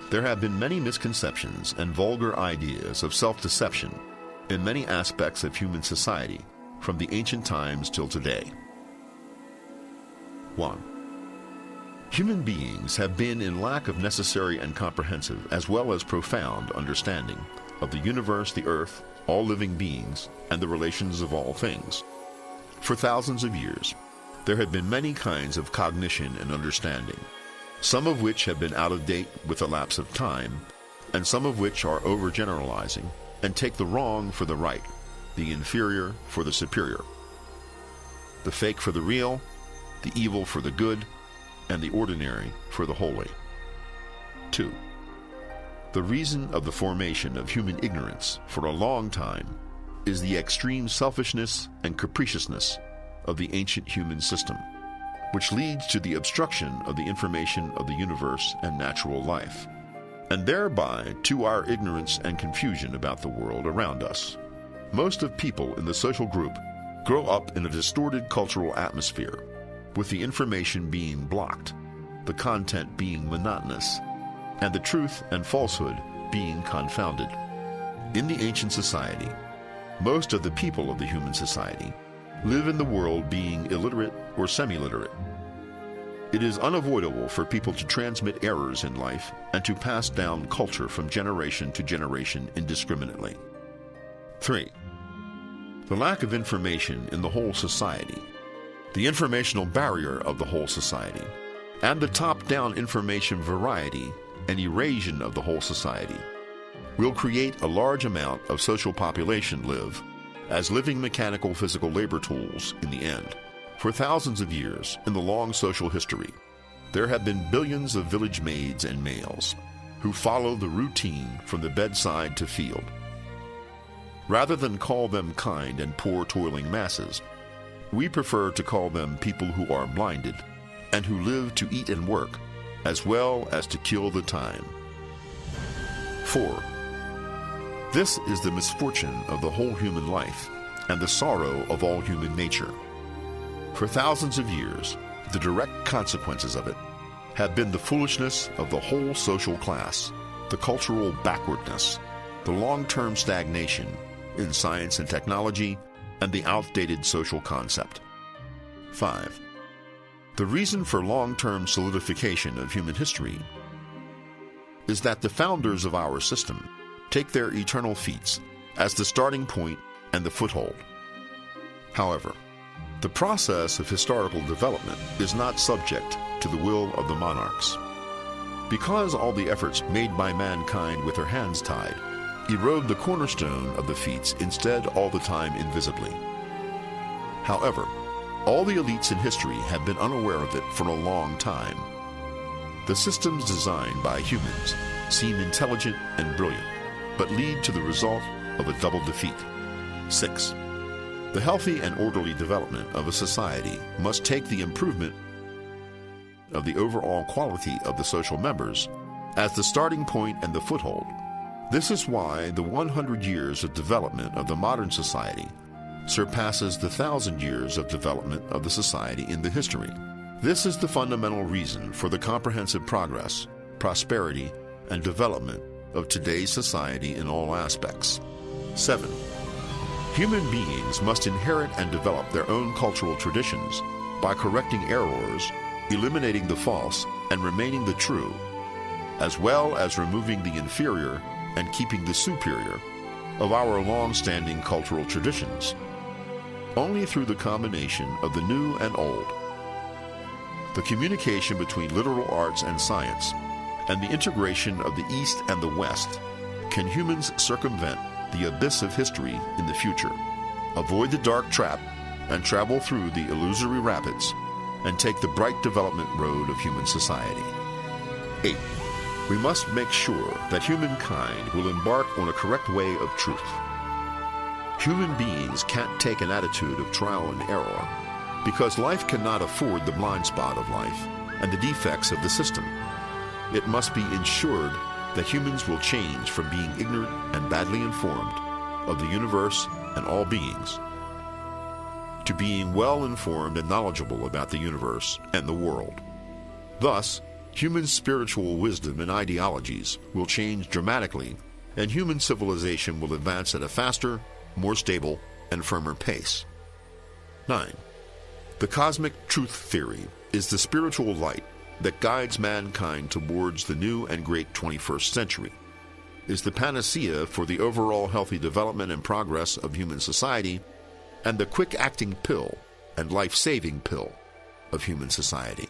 There have been many misconceptions and vulgar ideas of self-deception in many aspects of human society, from the ancient times till today. 1. Human beings have been in lack of necessary and comprehensive, as well as profound, understanding of the universe, the earth, all living beings, and the relations of all things. For thousands of years, there have been many kinds of cognition and understanding, some of which have been out of date with the lapse of time, and some of which are overgeneralizing and take the wrong for the right, the inferior for the superior, the fake for the real, the evil for the good, and the ordinary for the holy. 2. The reason of the formation of human ignorance for a long time is the extreme selfishness and capriciousness of the ancient human system, which leads to the obstruction of the information of the universe and natural life, and thereby to our ignorance and confusion about the world around us. Most of people in the social group grow up in a distorted cultural atmosphere, with the information being blocked, the content being monotonous, and the truth and falsehood being confounded. In the ancient society, most of the people of the human society live in the world being illiterate or semi-literate. It is unavoidable for people to transmit errors in life and to pass down culture from generation to generation indiscriminately. 3. The lack of information in the whole society, the informational barrier of the whole society, and the top-down information variety and erasion of the whole society will create a large amount of social population live as living mechanical physical labor tools in the end. For thousands of years in the long social history, there have been billions of village maids and males who follow the routine from the bedside to field. Rather than call them kind and poor toiling masses, we prefer to call them people who are blinded and who live to eat and work as well as to kill the time. 4. This is the misfortune of the whole human life and the sorrow of all human nature. For thousands of years, the direct consequences of it have been the foolishness of the whole social class, the cultural backwardness, the long-term stagnation in science and technology, and the outdated social concept. 5. The reason for long-term solidification of human history is that the founders of our system take their eternal feats as the starting point and the foothold. However, the process of historical development is not subject to the will of the monarchs. Because all the efforts made by mankind with their hands tied erode the cornerstone of the feats instead all the time invisibly. However, all the elites in history have been unaware of it for a long time. The systems designed by humans seem intelligent and brilliant, but lead to the result of a double defeat. 6. The healthy and orderly development of a society must take the improvement of the overall quality of the social members as the starting point and the foothold. This is why the 100 years of development of the modern society surpasses the 1,000 years of development of the society in the history. This is the fundamental reason for the comprehensive progress, prosperity, and development of today's society in all aspects. 7. Human beings must inherit and develop their own cultural traditions by correcting errors, eliminating the false, and remaining the true, as well as removing the inferior and keeping the superior of our long-standing cultural traditions. Only through the combination of the new and old, the communication between literal arts and science, and the integration of the East and the West, can humans circumvent the abyss of history in the future, avoid the dark trap, and travel through the illusory rapids, and take the bright development road of human society. 8. We must make sure that humankind will embark on a correct way of truth. Human beings can't take an attitude of trial and error because life cannot afford the blind spot of life and the defects of the system. It must be ensured that humans will change from being ignorant and badly informed of the universe and all beings to being well informed and knowledgeable about the universe and the world. Thus, Human spiritual wisdom and ideologies will change dramatically, and human civilization will advance at a faster, more stable, and firmer pace. 9. The cosmic truth theory is the spiritual light that guides mankind towards the new and great 21st century, is the panacea for the overall healthy development and progress of human society, and the quick-acting pill and life-saving pill of human society.